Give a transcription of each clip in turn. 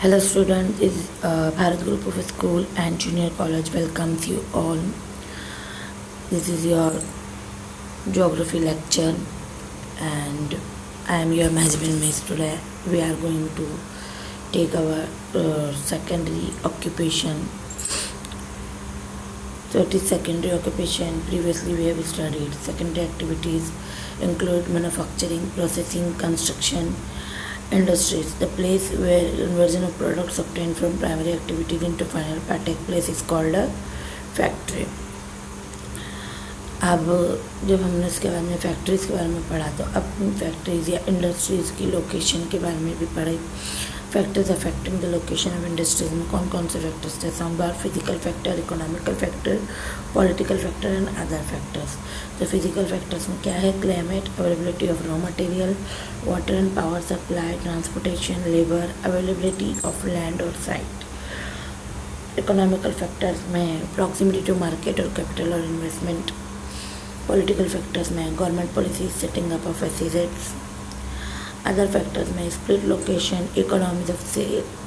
Hello students, this is Bharat Group of School and Junior College welcomes you all. This is your geography lecture and I am your management miss. Today we are going to take our secondary occupation. So it is secondary occupation. Previously we have studied secondary activities include manufacturing, processing, construction, industries. The place where conversion of products obtained from primary activities into final part take place is called a factory. अब जब हमने इसके बारे में factories के बारे में पढ़ा तो अब फैक्ट्रीज़ या इंडस्ट्रीज़ की लोकेशन के बारे में भी पढ़े. Factors affecting the location of industries में कौन कौन से फैक्टर्स थे? Some are physical factor, economical factor, political factor and other factors. तो फिजिकल फैक्टर्स में क्या है? Climate, availability of raw material, water and power supply, transportation, labour, availability of land और साइट. इकोनॉमिकल फैक्टर्स में proximity to market और capital और investment. Political factors में government policy, setting up of assets. Other factors में split location, economies of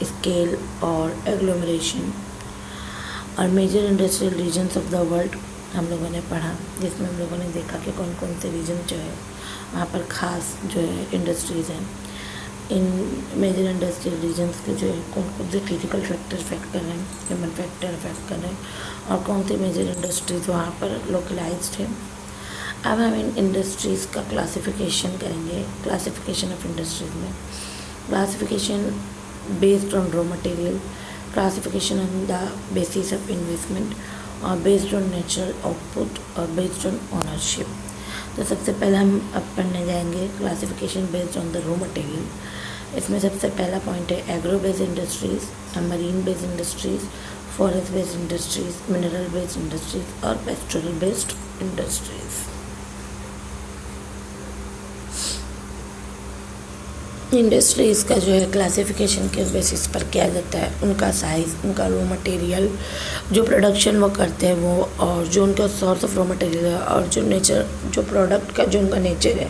scale और agglomeration. और major industrial regions of the world हम लोगों ने पढ़ा, जिसमें हम लोगों ने देखा कि कौन कौन से रीजन जो है वहाँ पर ख़ास जो है इंडस्ट्रीज़ हैं. इन मेजर इंडस्ट्रियल रीजन्स के जो है कौन कौन से फिजिकल फैक्टर इफेक्ट कर रहे हैं, ह्यूमन फैक्टर इफेक्ट कर रहे हैं और कौन से मेजर इंडस्ट्रीज़ वहाँ पर लोकलाइज्ड है. अब हम इन इंडस्ट्रीज़ का क्लासिफिकेशन करेंगे. क्लासिफिकेशन ऑफ इंडस्ट्रीज में classification based on raw material, classification on the basis of investment और बेस्ड ऑन नेचुरल आउटपुट और बेस्ड ऑन ओनरशिप. तो सबसे पहले हम अब पढ़ने जाएंगे classification based on the raw material. इसमें सबसे पहला पॉइंट है agro based industries, marine based industries, forest based industries, mineral based industries और पेस्टोरल बेस्ड इंडस्ट्रीज़. इंडस्ट्रीज़ का जो है क्लासिफिकेशन के बेसिस पर किया जाता है. उनका साइज़, उनका रॉ मटेरियल, जो प्रोडक्शन वो करते हैं वो, और जो उनका सोर्स ऑफ रॉ मटेरियल है, और जो नेचर, जो प्रोडक्ट का जो उनका नेचर है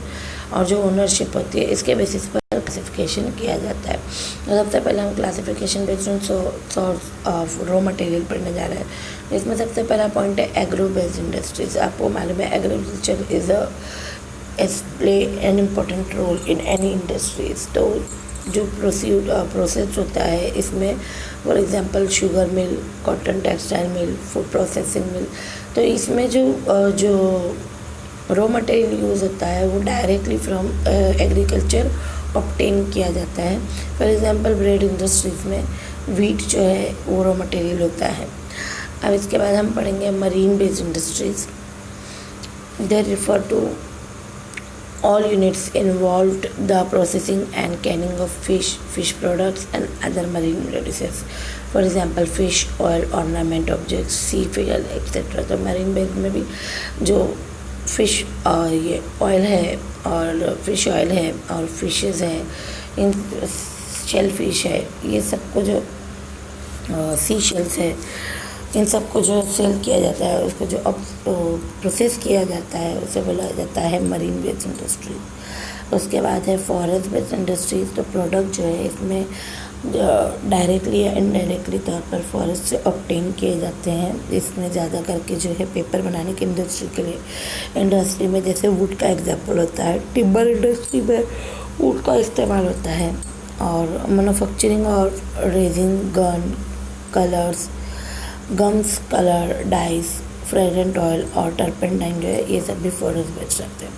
और जो ओनरशिप होती है, इसके बेसिस पर क्लासिफिकेशन किया जाता है. तो सबसे पहले हम classification based on source of raw material पढ़ने जा रहे हैं. इसमें सबसे पहला पॉइंट है एग्रो बेस्ड इंडस्ट्रीज. आपको मालूम है agriculture is play an important role in any industries. तो जो प्रोसेस होता है इसमें for example sugar mill, cotton textile mill, food processing mill. तो इसमें जो रॉ मटेरियल यूज़ होता है वो डायरेक्टली फ्रॉम एग्रीकल्चर ऑब्टेन किया जाता है. फॉर एग्जांपल ब्रेड इंडस्ट्रीज में वीट जो है वो रॉ मटेरियल होता है. अब इसके बाद हम पढ़ेंगे marine based industries. They refer to all units involved the processing and canning of fish products and other marine resources. For example fish oil, ornament objects, sea fuel etc. तो marine based में भी जो fish ये oil है और fish oil है और fishes है, इन शेल फिश है, ये सबको जो सी शेल्स है, इन सबको जो सेल किया जाता है, उसको जो अब प्रोसेस किया जाता है उसे बोला जाता है मरीन बेस्ड इंडस्ट्रीज. उसके बाद है फॉरेस्ट बेस्ड इंडस्ट्रीज. तो प्रोडक्ट जो है इसमें डायरेक्टली या इनडायरेक्टली तौर पर फॉरेस्ट से ऑब्टेन किए जाते हैं. इसमें ज़्यादा करके जो है पेपर बनाने की इंडस्ट्री के लिए, इंडस्ट्री में जैसे वुड का एग्जाम्पल होता है, टिम्बर इंडस्ट्री में वुड का इस्तेमाल होता है. और मैन्युफैक्चरिंग और raising gun, colours, gums, colour, dice, fragrant oil और टर्पेंटाइन जो है ये सब भी फॉरेस्ट बेस्ड रहते हैं.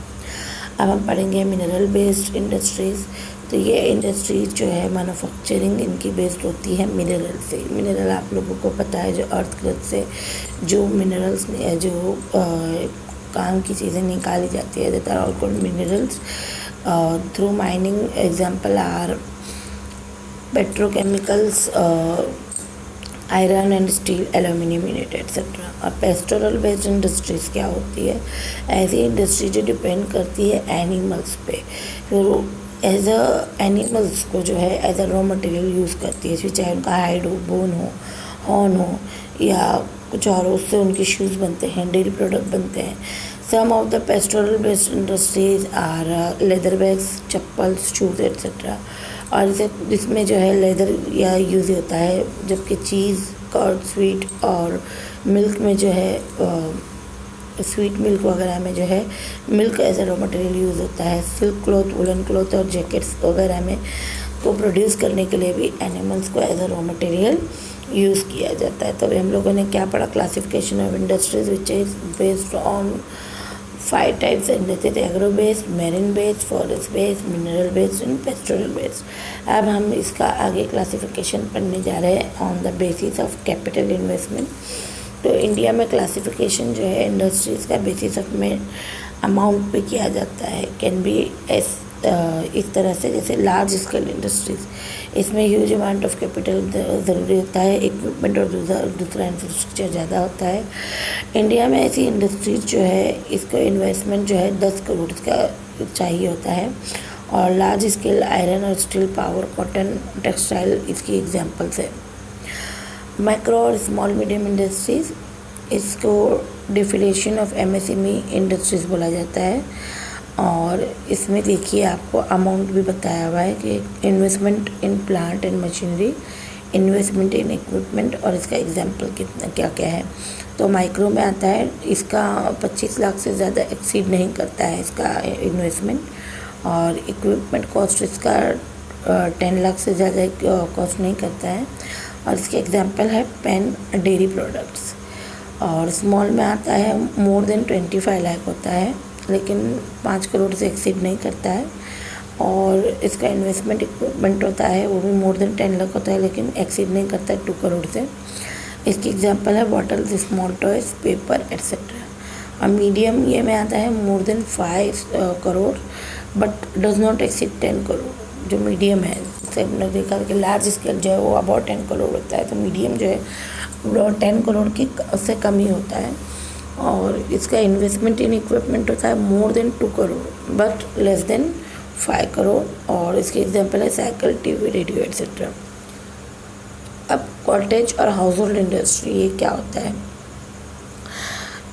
अब हम पढ़ेंगे मिनरल बेस्ड इंडस्ट्रीज़. तो ये इंडस्ट्रीज जो है मैन्युफैक्चरिंग इनकी बेस्ड होती है मिनरल से. मिनरल आप लोगों को पता है जो अर्थ क्रस्ट से जो मिनरल्स जो काम की चीज़ें निकाली जाती है, that are all called minerals through mining. Example are petrochemicals, iron and steel, aluminium unit etcetera. और पेस्टोरल बेस्ड इंडस्ट्रीज़ क्या होती है? ऐसी इंडस्ट्री जो डिपेंड करती है एनिमल्स पे, फिर एज अ एनिमल्स को जो है as a raw material use करती है. चाहे उनका हाइड हो, बोन हो, हॉर्न हो या कुछ और, उससे उनके शूज़ बनते हैं, डेयरी प्रोडक्ट बनते हैं. Some of the pastoral based industries are leather bags, chappals, shoes etcetera. और इसमें जो है लेदर या यूज़ होता है, जबकि चीज़, कर्ड, स्वीट और मिल्क में जो है स्वीट मिल्क वगैरह में जो है milk as a raw material use होता है। सिल्क क्लॉथ, वुलन क्लॉथ और जैकेट्स वगैरह में को प्रोड्यूस करने के लिए भी एनिमल्स को as a raw material use किया जाता है। तो अभी हम लोगों ने क्या पढ़ा, classification of industries which is based on 5 types and agro based, marine based, forest based, mineral based and pastoral based. अब हम इसका आगे क्लासिफिकेशन पढ़ने जा रहे हैं on the basis of capital investment. तो इंडिया में क्लासिफिकेशन जो है इंडस्ट्रीज़ का बेसिस ऑफ में अमाउंट पे किया जाता है। कैन बी इस तरह से, जैसे लार्ज स्केल इंडस्ट्रीज़, इसमें ह्यूज अमाउंट ऑफ कैपिटल ज़रूरी होता है, इक्विपमेंट और दूसरा इंफ्रास्ट्रक्चर ज़्यादा होता है। इंडिया में ऐसी इंडस्ट्रीज जो है इसको इन्वेस्टमेंट जो है 10 करोड़ का चाहिए होता है। और लार्ज स्केल आयरन और स्टील, पावर, कॉटन, टेक्सटाइल इसकी एग्जांपल्स है। माइक्रो और स्मॉल मीडियम इंडस्ट्रीज़, इसको डेफिनेशन ऑफ एमएसएमई इंडस्ट्रीज़ बोला जाता है। और इसमें देखिए आपको अमाउंट भी बताया हुआ है कि investment in plant and machinery, investment in equipment और इसका एग्जांपल कितना क्या क्या है। तो माइक्रो में आता है, इसका 25 लाख से ज़्यादा एक्सीड नहीं करता है इसका इन्वेस्टमेंट। और इक्विपमेंट कॉस्ट इसका 10 लाख से ज़्यादा कॉस्ट नहीं करता है। और इसके एग्जांपल है पेन, डेयरी प्रोडक्ट्स। और स्मॉल में आता है मोर देन 25 लाख होता है, लेकिन 5 करोड़ से एक्सीड नहीं करता है। और इसका इन्वेस्टमेंट इक्विपमेंट होता है वो भी मोर देन 10 लाख होता है, लेकिन एक्सीड नहीं करता है 2 करोड़ से। इसकी एग्जांपल है bottles, small toys, paper etcetera. और मीडियम ये में आता है more then 5 crore but does not exceed 10 crore. जो मीडियम है, जैसे हमने देखा कि लार्ज स्केल जो है वो अबाउट 10 करोड़ होता है, तो मीडियम जो है वो 10 करोड़ की से कम ही होता है। और इसका इन्वेस्टमेंट इन इक्विपमेंट होता है more than 2 crore but less than 5 crore. और इसके एग्जांपल है साइकिल, टीवी, रेडियो एट्सेट्रा। अब कॉटेज और हाउस होल्ड इंडस्ट्री, ये क्या होता है?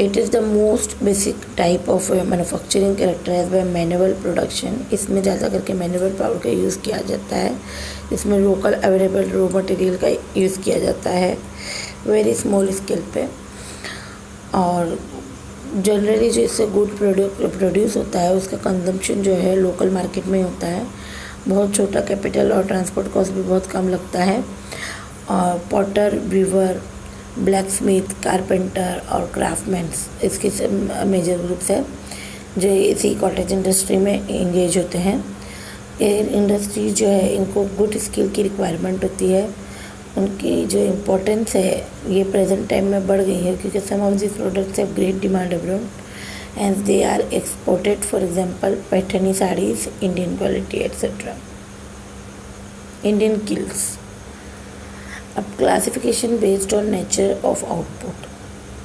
It is the most basic type of manufacturing characterise by manual production. इसमें ज़्यादा करके मैनुअल पावर का यूज़ किया जाता है। इसमें लोकल अवेलेबल रॉ मटेरियल का यूज़ किया जाता है वेरी स्मॉल स्केल पे। और जनरली जो इससे गुड प्रोड्यूस होता है उसका कंजम्पशन जो है लोकल मार्केट में होता है। बहुत छोटा कैपिटल और ट्रांसपोर्ट कॉस्ट भी बहुत कम लगता है। और potter, weaver, black smith, carpenter और क्राफ्टमैन्स इसके मेजर ग्रुप्स है जो इसी कॉटेज इंडस्ट्री में इंगेज होते हैं। ये इंडस्ट्री जो है इनको गुड स्किल की रिक्वायरमेंट होती है। उनकी जो इम्पोर्टेंस है ये प्रेजेंट टाइम में बढ़ गई है, क्योंकि some of this products have great demand abroad and they are exported. For example Paithani saris, Indian quality etcetera, Indian kills. अब classification based on nature of output.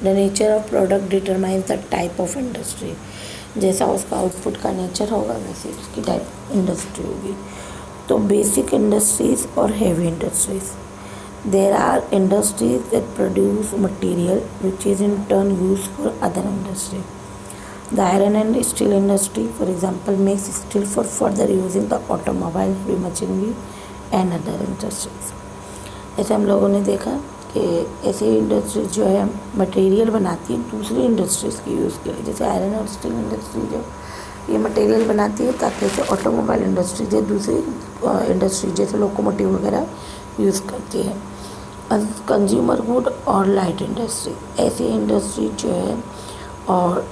The nature of product determines the type of industry. जैसा उसका output का nature होगा वैसे उसकी type industry होगी। तो basic industries और heavy industries. There are industries that produce material which is in turn use for other industry. The iron and steel industry for example makes steel for further use in the automobile, heavy machinery and other industries. ऐसे हम लोगों ने देखा कि ऐसी industries जो है material बनाती है दूसरी इंडस्ट्रीज़ की यूज़ के लिए। जैसे आयरन और स्टील इंडस्ट्री जो ये मटेरियल बनाती है ताकि इसे ऑटोमोबाइल इंडस्ट्री या दूसरी इंडस्ट्री जैसे लोकोमोटिव वगैरह यूज़ करती है। कंज्यूमर गुड और लाइट इंडस्ट्री, ऐसी इंडस्ट्री जो है और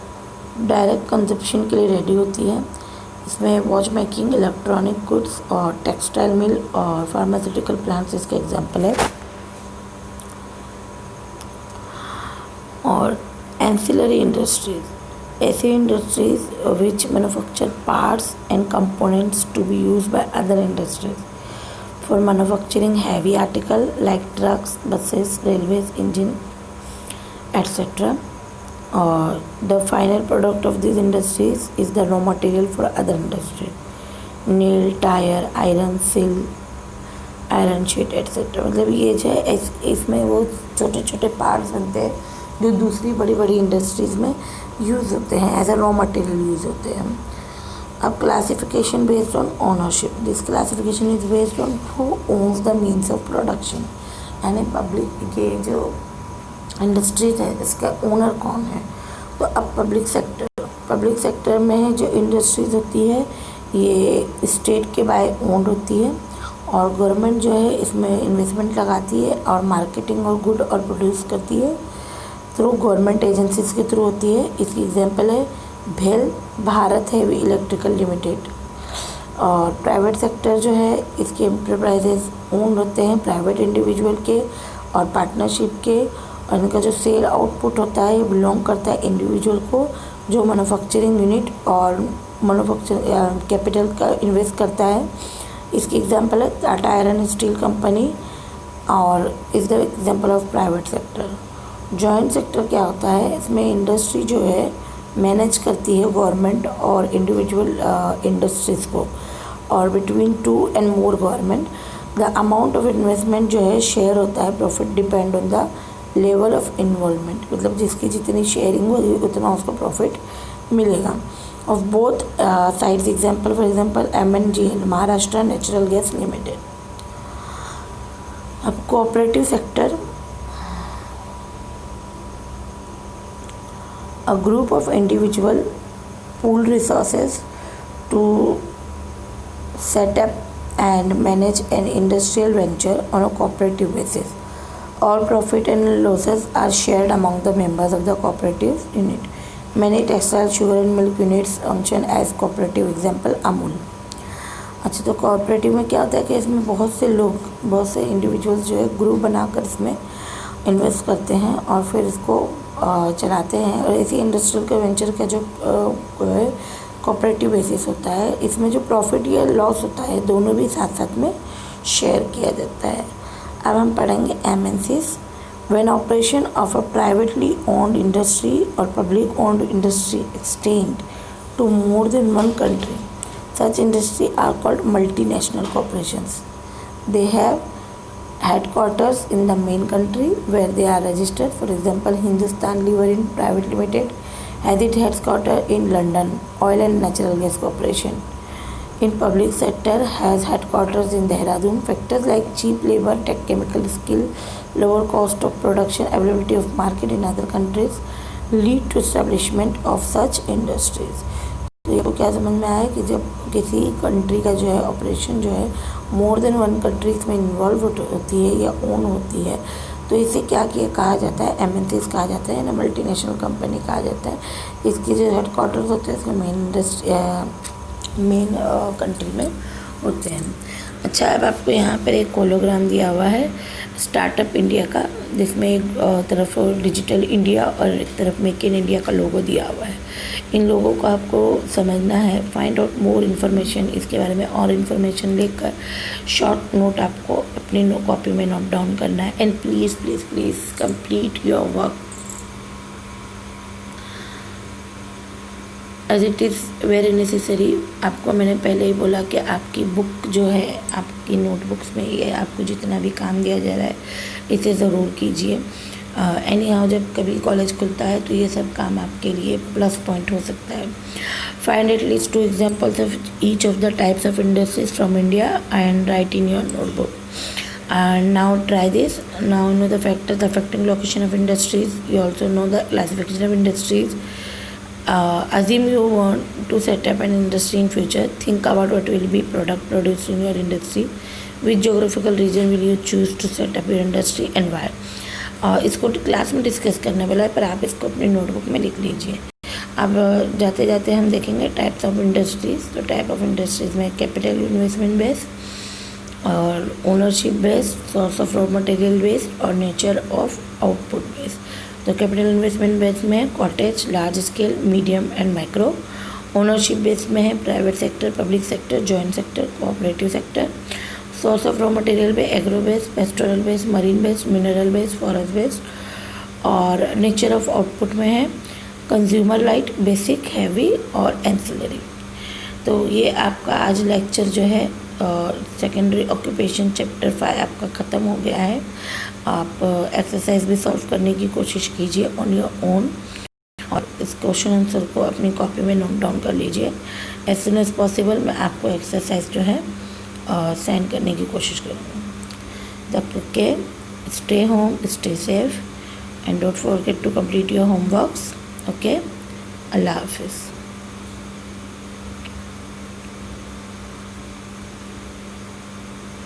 डायरेक्ट कंजप्शन के लिए रेडी होती है। इसमें वॉच मेकिंग, इलेक्ट्रॉनिक गुड्स और टेक्सटाइल मिल और फार्मास्यूटिकल प्लांट्स इसके एग्जांपल है। और एंसिलरी इंडस्ट्रीज, ऐसी industries which manufacture parts and components to be use by other industries for manufacturing heavy article like trucks, buses, railways, engine etcetera. और the final product of these industries is the raw material for other industry, nail, tire, iron, steel, iron sheet etcetera. मतलब ये जो है इसमें वो छोटे छोटे parts बनते हैं जो दूसरी बड़ी बड़ी इंडस्ट्रीज़ में यूज़ होते हैं, as a raw material use होते हैं। अब classification based on ownership, this classification is based on who owns the means of production, यानी पब्लिक के जो इंडस्ट्रीज है इसका ओनर कौन है। तो अब पब्लिक सेक्टर में जो इंडस्ट्रीज होती है ये स्टेट के बाय ओन्ड होती है, और गवर्नमेंट जो है इसमें इन्वेस्टमेंट लगाती है और मार्केटिंग और गुड और प्रोड्यूस करती है थ्रू गवर्नमेंट एजेंसीज के थ्रू होती है। इसकी एग्जांपल है भेल भारत हैवी इलेक्ट्रिकल लिमिटेड। और प्राइवेट सेक्टर जो है इसके एंटरप्राइजेज ओन होते हैं प्राइवेट इंडिविजुअल के और पार्टनरशिप के, और इनका जो सेल आउटपुट होता है ये बिलोंग करता है इंडिविजुअल को जो मैन्युफैक्चरिंग यूनिट और मैन्युफैक्चरिंग कैपिटल का इन्वेस्ट करता है। इसकी एग्जांपल है टाटा आयरन स्टील कंपनी और is the example of private sector. Joint sector क्या होता है, इसमें इंडस्ट्री जो है मैनेज करती है गवर्नमेंट और इंडिविजुअल इंडस्ट्रीज़ को, और between 2 and more government the amount of investment जो है शेयर होता है, profit depend on the level of involvement, मतलब जिसकी जितनी शेयरिंग होगी उतना उसको प्रॉफिट मिलेगा। Of both sides example for example MNGL Maharashtra natural gas limited. अब cooperative sector, a group of individual pooled resources to set up and manage an industrial venture on a cooperative basis. All profit and losses are shared among the members of the cooperative unit. Many textile, sugar and milk units function as cooperative, example Amul. अच्छा, तो cooperative में क्या होता है कि इसमें बहुत से इंडिविजुअल्स जो है ग्रुप बनाकर इसमें इन्वेस्ट करते हैं और फिर इसको चलाते हैं। और इसी इंडस्ट्रियल का वेंचर का जो है कोऑपरेटिव बेसिस होता है, इसमें जो प्रॉफिट या लॉस होता है दोनों भी साथ साथ में शेयर किया जाता है। अब हम पढ़ेंगे MNCs। When operation of a privately owned industry और public owned industry extend to more than one country, such industry are called multinational corporations. They have headquarters in the main country where they are registered. For example, Hindustan Lever in Private Limited has its headquarters in London. Oil and Natural Gas Corporation in public sector has headquarters in Dehradun. Factors like cheap labor, tech, chemical skill, lower cost of production, availability of market in other countries lead to establishment of such industries. तो ये क्या समझ में आया कि जब किसी country का जो है ऑपरेशन जो है मोर देन वन कंट्रीज में इन्वॉल्व होती है या ओन होती है, तो इसे क्या कहा जाता है, MNCs कहा जाता है ना, मल्टीनेशनल कंपनी कहा जाता है। इसकी जो हेडक्वार्टर्स होते हैं इसके मेन कंट्री में होते हैं। अच्छा, अब आपको यहाँ पर एक होलोग्राम दिया हुआ है स्टार्टअप इंडिया का, जिसमें एक तरफ डिजिटल इंडिया और एक तरफ मेक इन इंडिया का लोगो दिया हुआ है। इन लोगों को आपको समझना है, फाइंड आउट मोर इन्फॉर्मेशन, इसके बारे में और इन्फॉर्मेशन लेकर शॉर्ट नोट आपको अपनी कॉपी में नोट डाउन करना है। And please please please complete your work as it is very necessary. आपको मैंने पहले ही बोला कि आपकी बुक जो है, आपकी नोटबुक्स में ये आपको जितना भी काम दिया जा रहा है इसे ज़रूर कीजिए। एनी हाउ जब कभी कॉलेज खुलता है तो ये सब काम आपके लिए प्लस पॉइंट हो सकता है। Find at least 2 examples of each of the types of industries from India and right in your notebook. And now try this. Now know the factors affecting location of industries. You also know the classification of industries. Assume you want to set up an industry in future. Think about what will be product produced in your industry. Which geographical region will you choose to set up your industry and why? इसको class में discuss करने वाला है, पर आप इसको अपनी notebook में लिख लीजिए। अब जाते जाते हम देखेंगे टाइप्स ऑफ इंडस्ट्रीज़। तो टाइप ऑफ इंडस्ट्रीज़ में कैपिटल इन्वेस्टमेंट बेस और ownership based, source of raw material based और नेचर ऑफ आउटपुट बेस्ड। तो कैपिटल इन्वेस्टमेंट बेस में cottage, large scale, medium and micro. Ownership base में है private sector, public sector, joint sector, cooperative sector. Source of raw material पे agro based, pastoral based, marine based, mineral based, forest based. और nature of output में है consumer light, basic, heavy और ancillary. तो ये आपका आज लेक्चर जो है सेकेंडरी ऑक्यूपेशन चैप्टर 5 आपका ख़त्म हो गया है। आप एक्सरसाइज भी सॉल्व करने की कोशिश कीजिए ऑन योर ओन। और इस क्वेश्चन आंसर को अपनी कॉपी में नोट डाउन कर लीजिए। एज सुन एज पॉसिबल मैं आपको एक्सरसाइज जो है सेंड करने की कोशिश करूँगी। तब तक के stay home, stay safe and don't forget to complete your homeworks. Okay, अल्लाह हाफिज़।